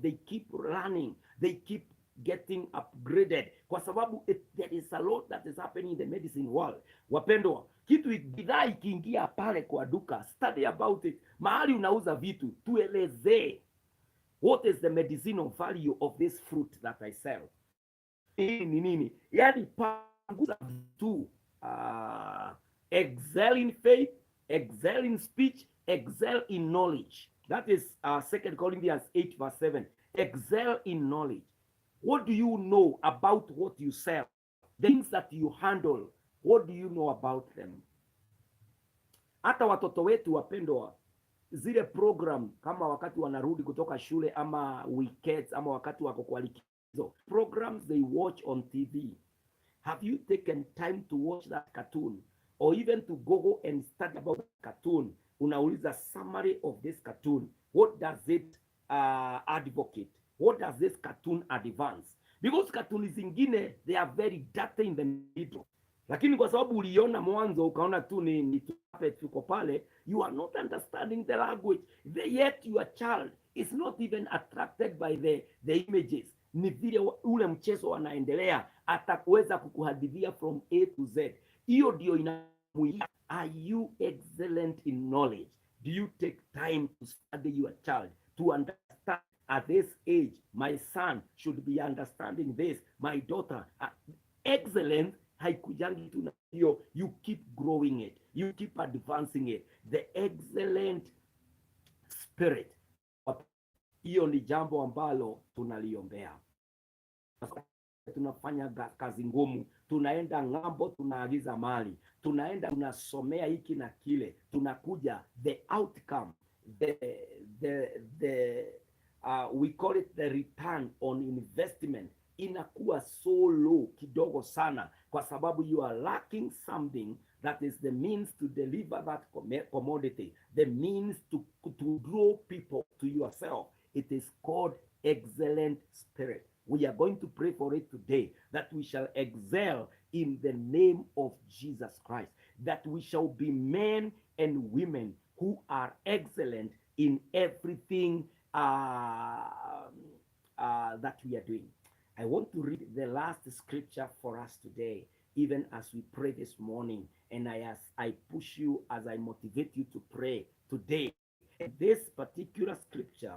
they keep running, they keep getting upgraded, kwa sababu there is a lot that is happening in the medicine world. Wapendwa, kitu bidhaa ikiingia pale kwa duka, study about it. Mahali unauza vitu, tuelezee what is the medicinal value of this fruit that I sell. Ni nini? Yani panguza tu. Excel in faith, excel in speech, excel in knowledge. That is 2 Corinthians 8 verse 7. Excel in knowledge. What do you know about what you sell? The things that you handle, what do you know about them? Hata watoto wetu wapendwa, zile program kama wakati wanarudi kutoka shule ama weekends ama wakati wako kwa likizo, programs they watch on TV. Have you taken time to watch that cartoon or even to go and study about the cartoon? Unauliza summary of this cartoon. What does it advocate? What does this cartoon advance? Because cartoon zingine they are very dirty in the middle. Lakini kwa sababu uliona mwanzo ukaona tu ni tuko pale, you are not understanding the language. Yet your child is not even attracted by the images. Ni vile ule mchezo wanaendelea, atakuweza kukuhadithia from A to Z. Hiyo ndio inamuia. Are you excellent in knowledge? Do you take time to study your child, to understand at this age, my son should be understanding this, my daughter. Excellence haikujangi tu na hiyo, you keep growing it, you keep advancing it. The excellent spirit, hiyo ni jambo ambalo tunaliombea. Tunafanya kazi ngumu, tunaenda ng'ambo, tunaagiza mali, tunaenda tunasomea hiki na kile, tunakuja the outcome, we call it the return on investment inakuwa so low, kidogo sana, kwa sababu you are lacking something that is the means to deliver that commodity, the means to draw people to yourself. It is called excellent spirit. We are going to pray for it today, that we shall excel in the name of Jesus Christ, that we shall be men and women who are excellent in everything that we are doing. I want to read the last scripture for us today, even as we pray this morning, and as I push you, as I motivate you to pray today. And this particular scripture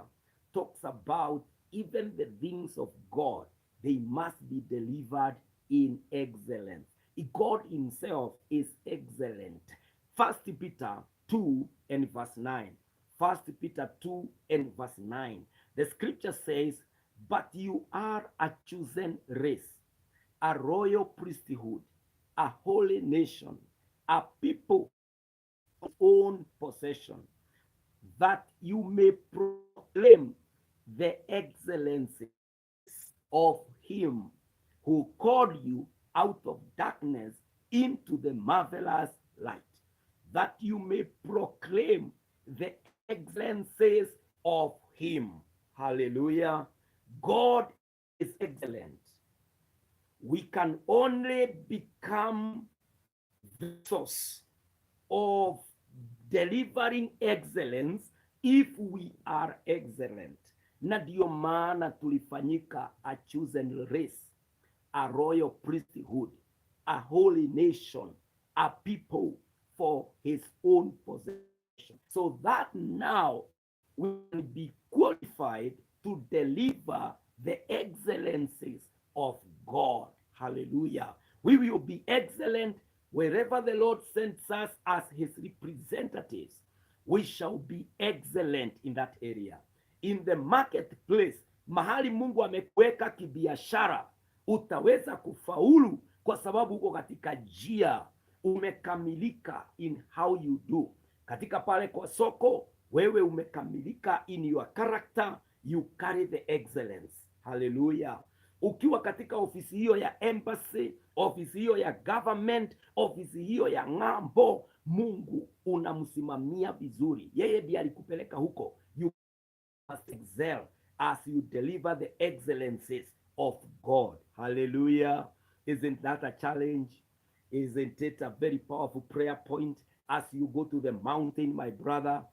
talks about even the things of God, they must be delivered in excellence. God himself is excellent. 1 Peter 2 and verse 9. 1 Peter 2 and verse 9. The scripture says, but you are a chosen race, a royal priesthood, a holy nation, a people of own possession, that you may proclaim the excellencies of him who called you out of darkness into the marvelous light, that you may proclaim the excellencies of him. Hallelujah. God is excellent. We can only become the source of delivering excellence if we are excellent. Na ndio maana tulifanyika a chosen race, a royal priesthood, a holy nation, a people for his own possession, so that now we will be qualified to deliver the excellencies of God. Hallelujah. We will be excellent wherever the Lord sends us as his representatives. We shall be excellent in that area. In the marketplace, mahali Mungu amekuweka kibiashara, utaweza kufaulu kwa sababu uko katika njia, umekamilika in how you do. Katika pale kwa soko, wewe umekamilika in your character, you carry the excellence. Hallelujah. Ukiwa katika ofisi hiyo ya embassy, ofisi hiyo ya government, ofisi hiyo ya ng'ambo, Mungu unamsimamia vizuri. Yeye ndiye alikupeleka huko. You must excel as you deliver the excellencies of God. Hallelujah. Isn't that a challenge? Isn't it a very powerful prayer point? As you go to the mountain, my brother,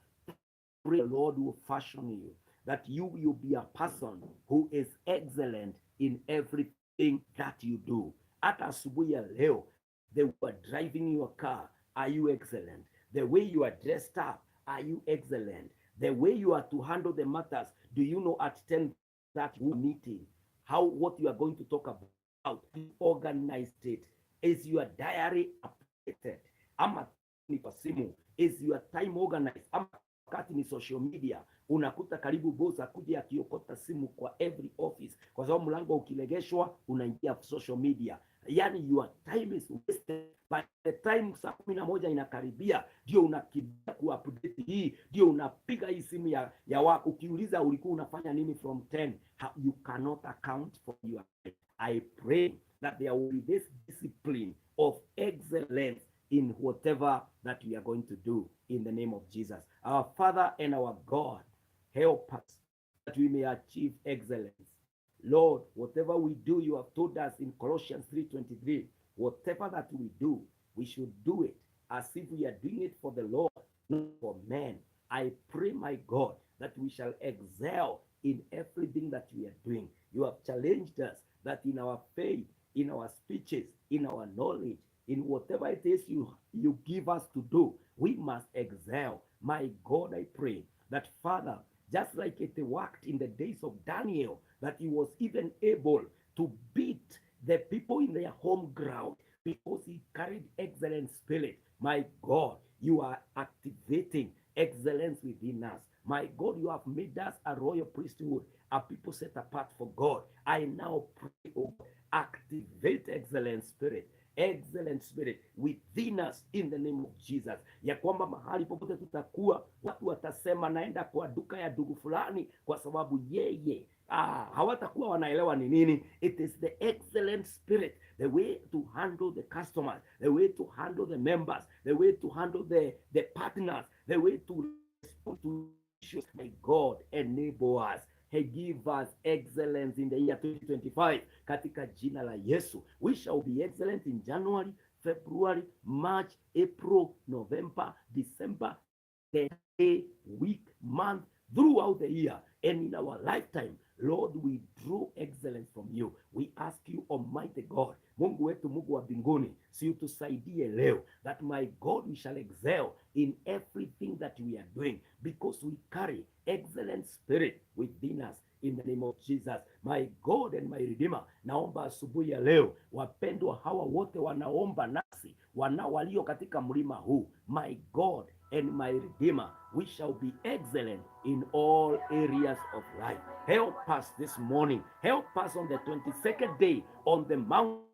pray the Lord will fashion you, that you will be a person who is excellent in everything that you do. Hata asubuhi ya leo, the way you are driving your car, are you excellent? The way you are dressed up, are you excellent? The way you are to handle the matters, do you know at 10 that meeting, how what you are going to talk about, you organized it? Is your diary updated? Ama ni kwa simu? Is your time organized? Ama wakati ni social media, unakuta karibu boss akuja akiokota simu kwa every office, kwa sababu mlango ukilegeshwa unaingia social media. Yani your time is wasted. By the time saa 11 inakaribia, ndio unakimbia kuupdate hii, ndio unapiga hii simu ya wako, ukiuliza ulikuwa unafanya nini from 10. You cannot account for your life. I pray that there will be this discipline of excellence in whatever that we are going to do in the name of Jesus. Our Father and our God, help us that we may achieve excellence. Lord, whatever we do, you have told us in Colossians 3:23, whatever that we do, we should do it as if we are doing it for the Lord, not for men. I pray, my God, that we shall excel in everything that we are doing. You have challenged us that in our faith, in our speeches, in our knowledge, in whatever it is you give us to do, we must excel. My God, I pray that, Father, just like it worked in the days of Daniel, that he was even able to beat the people in their home ground because he carried excellent spirit. My God, you are activating excellence within us. My God, you have made us a royal priesthood, a people set apart for God. I now pray, oh, activate excellent spirit within us in the name of Jesus, ya kwamba mahali popote tutakuwa, watu watasema naenda kwa duka ya ndugu fulani kwa sababu yeye hawatakuwa wanaelewa ni nini. It is the excellent spirit, the way to handle the customers, the way to handle the members, the way to handle the partners, the way to respond to issues. My God, enable us. He give us excellence in the year 2025 katika jina la Yesu. We shall be excellent in January, February, March, April, November, December, the day, week, month, throughout the year and in our lifetime. Lord, we draw excellence from you. We ask you, Almighty God, Mungu wetu, Mungu wa mbinguni, si utusaidie leo, that my God, we shall excel in everything that we are doing because we carry excellent spirit within us in the name of Jesus. My God and my Redeemer, naomba asubuhi ya leo wapendwa hawa wote wanaomba nasi, walio katika mlima huu, my God and my Redeemer, we shall be excellent in all areas of life. Help us this morning. Help us on the 22nd day on the mountain,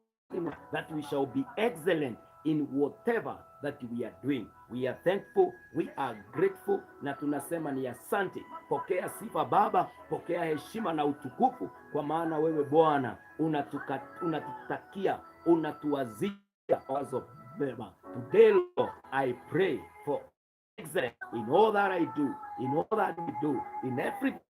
that we shall be excellent in whatever that we are doing. We are thankful, we are grateful, na tunasema ni asante. Pokea sifa Baba, pokea heshima na utukufu, kwa maana wewe Bwana unatutakia, unatuwazia wazo mema. Today, Lord, I pray for excellence in all that I do, in all that we do, in everything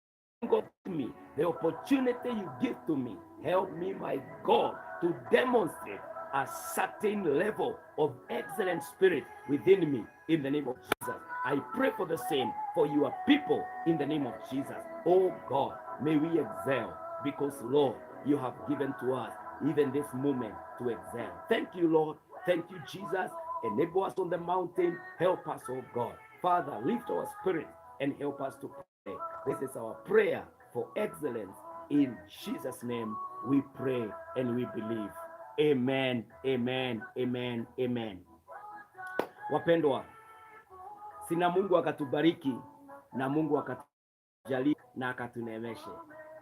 of me, the opportunity you give to me. Help me, my God, to demonstrate a certain level of excellent spirit within me in the name of Jesus. I pray for the same for your people in the name of Jesus. Oh God, may we excel because, Lord, you have given to us even this moment to excel. Thank you, Lord. Thank you, Jesus. Enable us on the mountain. Help us, oh God. Father, lift our spirit and help us to pray. This is our prayer for excellence. In Jesus' name we pray and we believe. Amen, amen, amen, amen. Wapendwa, sina Mungu akatubariki na Mungu akatujalia na akatuneemeshe.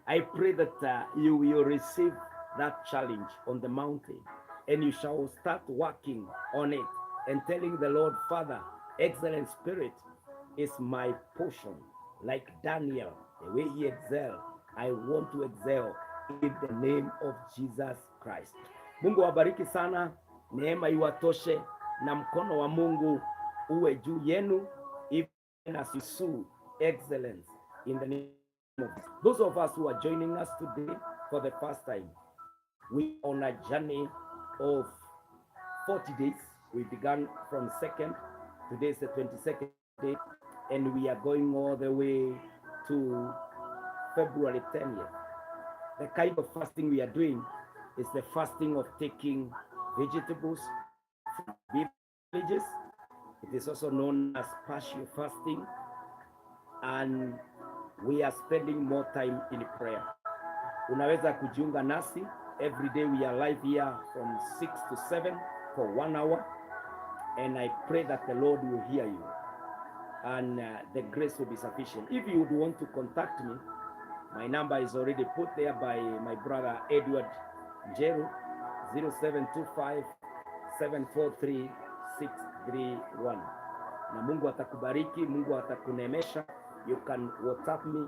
I pray that you will receive that challenge on the mountain and you shall start working on it and telling the Lord, Father, excellent spirit is my portion. Like Daniel, the way he excelled, I want to excel in the name of Jesus Christ. Mungu wabariki sana, neema iwatoshe na mkono wa Mungu uwe juu yenu, even as you pursue excellence in the name of Jesus. Those of us who are joining us today for the first time, we are on a journey of 40 days. We began from 2nd, today is the 22nd day, and we are going all the way to February 30th. The kind of fasting we are doing is the fasting of taking vegetables from villages. It is also known as partial fasting, and we are spending more time in prayer. Unaweza kujiunga nasi. Every day we are live here from 6 to 7 for 1 hour, and I pray that the Lord will hear you and the grace will be sufficient. If you would want to contact me, my number is already put there by my brother Edward Jeru, 0725 743 631. Na Mungu atakubariki, Mungu atakunemesha. You can WhatsApp me,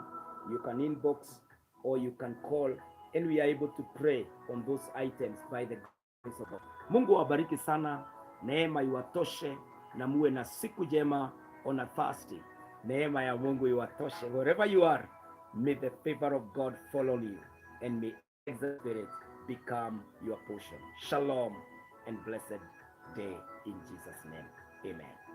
you can inbox, or you can call, and we are able to pray on those items by the grace of God. Mungu awabariki sana, neema iwatoshe, na muwe na siku jema on a Thursday. Neema ya Mungu iwatoshe. Wherever you are, may the favor of God follow you, and may the Spirit become your portion. Shalom and blessed day in Jesus' name. Amen.